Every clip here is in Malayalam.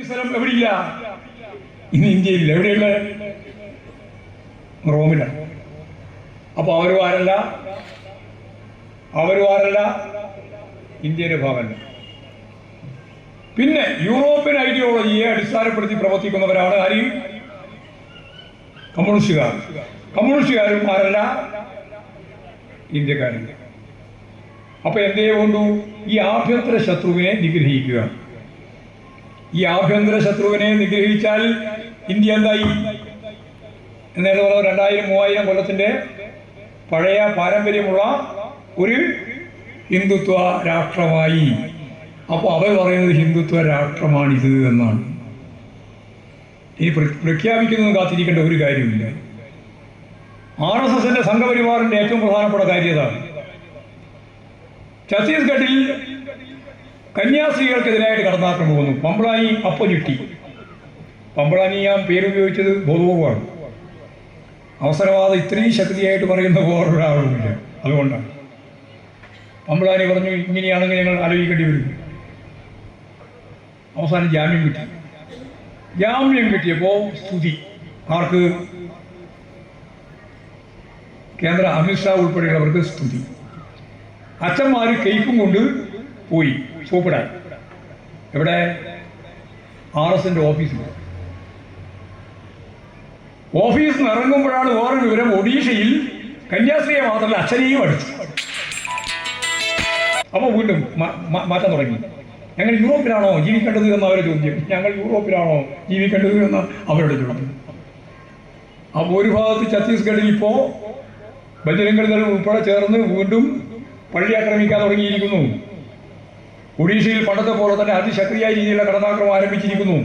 സ്ഥലം എവിടെയില്ല, ഇന്ന് ഇന്ത്യയിലില്ല. എവിടെയുള്ള? റോമിലാണ്. അപ്പൊ അവരും ആരല്ല, ഇന്ത്യയുടെ ഭാഗമല്ല. പിന്നെ യൂറോപ്യൻ ഐഡിയോളജിയെ അടിസ്ഥാനപ്പെടുത്തി പ്രവർത്തിക്കുന്നവരാണ് ആര്? കമ്മ്യൂണിസ്റ്റുകാർ. കമ്മ്യൂണിസ്റ്റുകാരും ആരല്ല, ഇന്ത്യക്കാരില്ല. അപ്പൊ എന്തേ കൊണ്ടു? ഈ ആഭ്യന്തര ശത്രുവിനെ നിഗ്രഹിക്കുക. ഈ ആഭ്യന്തര ശത്രുവിനെ നിഗ്രഹിച്ചാൽ ഇന്ത്യ എന്തായി? എന്നേരം 2000-3000 കൊല്ലത്തിന്റെ പഴയ പാരമ്പര്യമുള്ള ഒരു ഹിന്ദുത്വ രാഷ്ട്രമായി. അപ്പോൾ അവർ പറയുന്നത് ഹിന്ദുത്വ രാഷ്ട്രമാണിത് എന്നാണ്. ഇനി പ്രഖ്യാപിക്കുന്നത് കാത്തിരിക്കേണ്ട ഒരു കാര്യമില്ല. RSSന്റെ സംഘപരിവാറിന്റെ ഏറ്റവും പ്രധാനപ്പെട്ട കാര്യതാണ് ഛത്തീസ്ഗഡിൽ കന്യാസ്ത്രീകൾക്കെതിരായിട്ട് കടന്നാക്രമണം വന്നു. പമ്പളാനി അപ്പം ചുറ്റി. പമ്പളാനി ഞാൻ പേരുപയോഗിച്ചത് ബോധപൂർവമാണ്. അവസരവാദം ഇത്രയും ശക്തിയായിട്ട് പറയുന്ന വേറൊരാളുമില്ല. അതുകൊണ്ടാണ് പമ്പളാനി പറഞ്ഞു, ഇങ്ങനെയാണെങ്കിൽ ഞങ്ങൾ ആലോചിക്കേണ്ടി വരും. അവസാനം ജാമ്യം കിട്ടി. ജാമ്യം കിട്ടിയപ്പോൾ സ്തുതി ആർക്ക്? കേന്ദ്ര അമിത്ഷാ ഉൾപ്പെടെയുള്ളവർക്ക് സ്തുതി. അച്ഛന്മാർ കേക്കും കൊണ്ട് പോയി സോപ്പിടാൻ. എവിടെ? RSSന്റെ ഓഫീസിൽ. ഓഫീസിൽ നിന്ന് ഇറങ്ങുമ്പോഴാണ് വേറൊരു വിവരം. ഒഡീഷയിൽ കന്യാസ്ത്രീയെ മാത്രമല്ല അച്ഛനെയും അടിച്ചു. അപ്പോൾ വീണ്ടും മാറ്റാൻ തുടങ്ങി. ഞങ്ങൾ യൂറോപ്പിലാണോ ജീവിക്കേണ്ടത് എന്ന അവരുടെ ചോദ്യം. ഞങ്ങൾ യൂറോപ്പിലാണോ ജീവിക്കേണ്ടത് എന്ന അവരുടെ ചോദ്യം. അപ്പോൾ ഒരു ഭാഗത്ത് ഛത്തീസ്ഗഡിൽ ഇപ്പോൾ ബജരംഗ് ദൾ ഉൾപ്പെടെ ചേർന്ന് വീണ്ടും പള്ളി ആക്രമിക്കാൻ തുടങ്ങിയിരിക്കുന്നു. ഒഡീഷയിൽ പണ്ടത്തെ പോലെ തന്നെ അതിശക്തിയായ രീതിയിലുള്ള കടന്നാക്രമണം ആരംഭിച്ചിരിക്കുന്നു.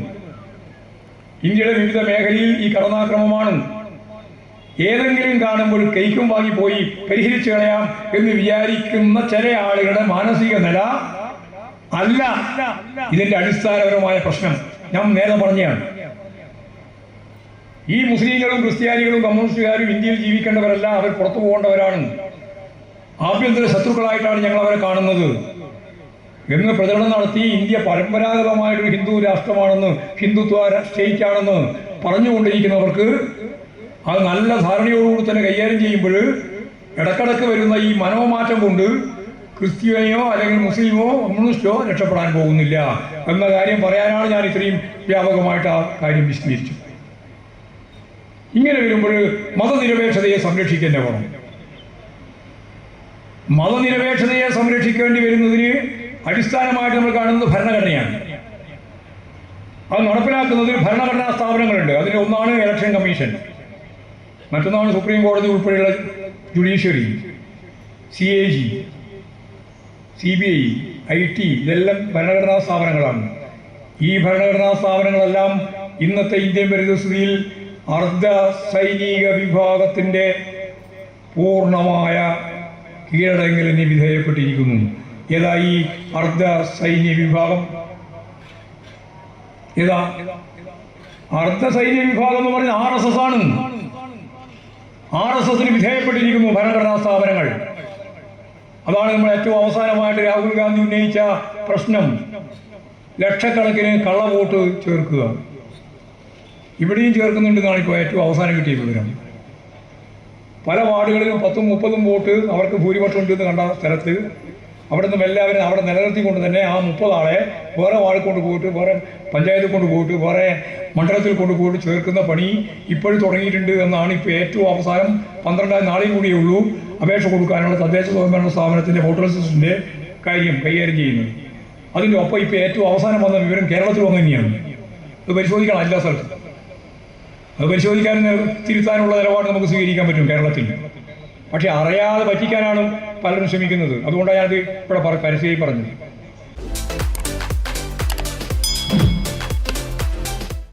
ഇന്ത്യയുടെ വിവിധ മേഖലയിൽ ഈ കടന്നാക്രമമാണ്. ഏതെങ്കിലും കാണുമ്പോൾ കൈക്കും വാങ്ങിപ്പോയി പരിഹരിച്ചു കളയാം എന്ന് വിചാരിക്കുന്ന ചില ആളുകളുടെ മാനസിക നില അല്ല ഇതിന്റെ അടിസ്ഥാനപരമായ പ്രശ്നം. ഞാൻ നേരെ പറഞ്ഞാണ്, ഈ മുസ്ലിങ്ങളും ക്രിസ്ത്യാനികളും കമ്മ്യൂണിസ്റ്റുകാരും ഇന്ത്യയിൽ ജീവിക്കേണ്ടവരല്ല, അവർ പുറത്തു പോകേണ്ടവരാണ്. ആഭ്യന്തര ശത്രുക്കളായിട്ടാണ് ഞങ്ങൾ അവരെ കാണുന്നത് എന്ന് പ്രചരണം നടത്തി ഇന്ത്യ പരമ്പരാഗതമായിട്ടൊരു ഹിന്ദു രാഷ്ട്രമാണെന്ന്, ഹിന്ദുത്വ സ്റ്റേറ്റ് ആണെന്ന് പറഞ്ഞുകൊണ്ടിരിക്കുന്നവർക്ക് അത് നല്ല ധാരണയോടുകൂടി തന്നെ കൈകാര്യം ചെയ്യുമ്പോൾ ഇടക്കിടക്ക് വരുന്ന ഈ മനോമാറ്റം കൊണ്ട് ക്രിസ്ത്യാനിയോ അല്ലെങ്കിൽ മുസ്ലിമോ കമ്മ്യൂണിസ്റ്റോ രക്ഷപ്പെടാൻ പോകുന്നില്ല എന്ന കാര്യം പറയാനാണ് ഞാൻ ഇത്രയും വ്യാപകമായിട്ട് ആ കാര്യം വിശദീകരിച്ചു. ഇങ്ങനെ വരുമ്പോൾ മതനിരപേക്ഷതയെ സംരക്ഷിക്കേണ്ട വേണം. മതനിരപേക്ഷതയെ സംരക്ഷിക്കേണ്ടി വരുന്നതിന് അടിസ്ഥാനമായിട്ട് നമ്മൾ കാണുന്നത് ഭരണഘടനയാണ്. അത് നടപ്പിലാക്കുന്നതിന് ഭരണഘടനാ സ്ഥാപനങ്ങളുണ്ട്. അതിൽ ഒന്നാണ് ഇലക്ഷൻ കമ്മീഷൻ, മറ്റൊന്നാണ് സുപ്രീം കോടതി ഉൾപ്പെടെയുള്ള ജുഡീഷ്യറി, CAG, CBI, IT. ഇതെല്ലാം ഭരണഘടനാ സ്ഥാപനങ്ങളാണ്. ഈ ഭരണഘടനാ സ്ഥാപനങ്ങളെല്ലാം ഇന്നത്തെ ഇന്ത്യൻ പരിസ്ഥിതിയിൽ അർദ്ധ സൈനിക വിഭാഗത്തിൻ്റെ പൂർണ്ണമായ കീഴടങ്ങലിന് വിധേയപ്പെട്ടിരിക്കുന്നു. ഏതാ ഈ അർദ്ധ സൈന്യ വിഭാഗം? ഏതാ അർദ്ധ സൈന്യ വിഭാഗം എന്ന് പറയുന്നത്? RSS ആണ്. RSSന് വിധേയപ്പെട്ടിരിക്കുന്നു ഭരണഘടനാ സ്ഥാപനങ്ങൾ. അതാണ് നമ്മൾ ഏറ്റവും അവസാനമായിട്ട് രാഹുൽ ഗാന്ധി ഉന്നയിച്ച പ്രശ്നം. ലക്ഷക്കണക്കിന് കള്ളവോട്ട് ചേർക്കുക. ഇവിടെയും ചേർക്കുന്നുണ്ടെന്നാണ് ഇപ്പോൾ ഏറ്റവും അവസാനം കിട്ടിയ വിവരം. പല വാർഡുകളിലും 10-30 വോട്ട് അവർക്ക് ഭൂരിപക്ഷം ഉണ്ടെന്ന് കണ്ട സ്ഥലത്ത് അവിടെ നിന്നും എല്ലാവരും അവിടെ നിലനിർത്തിക്കൊണ്ട് തന്നെ ആ 30 ആളെ വേറെ വാർഡ് കൊണ്ടുപോയിട്ട്, വേറെ പഞ്ചായത്തിൽ കൊണ്ടുപോയിട്ട്, വേറെ മണ്ഡലത്തിൽ കൊണ്ടുപോയിട്ട് ചേർക്കുന്ന പണി ഇപ്പോഴും തുടങ്ങിയിട്ടുണ്ട് എന്നാണ് ഇപ്പോൾ ഏറ്റവും അവസാനം 12 നാളെയും കൂടിയേ ഉള്ളൂ അപേക്ഷ കൊടുക്കാനുള്ള തദ്ദേശ സ്വയംഭരണ സ്ഥാപനത്തിൻ്റെ വോട്ടർ ലിസ്റ്റിൻ്റെ കാര്യം കൈകാര്യം ചെയ്യുന്നത്. അതിൻ്റെ ഒപ്പം ഇപ്പോൾ ഏറ്റവും അവസാനം വന്ന വിവരം കേരളത്തിൽ വന്നു തന്നെയാണ്. അത് പരിശോധിക്കണം എല്ലാ സ്ഥലത്തും. അത് പരിശോധിക്കാൻ തിരുത്താനുള്ള നിലപാട് നമുക്ക് സ്വീകരിക്കാൻ പറ്റും കേരളത്തിൽ. പക്ഷെ അറിയാതെ പറ്റിക്കാനാണ് പലരും ശ്രമിക്കുന്നത്. അതുകൊണ്ടാണ് ഞാനത് ഇവിടെ പരസ്യമായി പറഞ്ഞത്.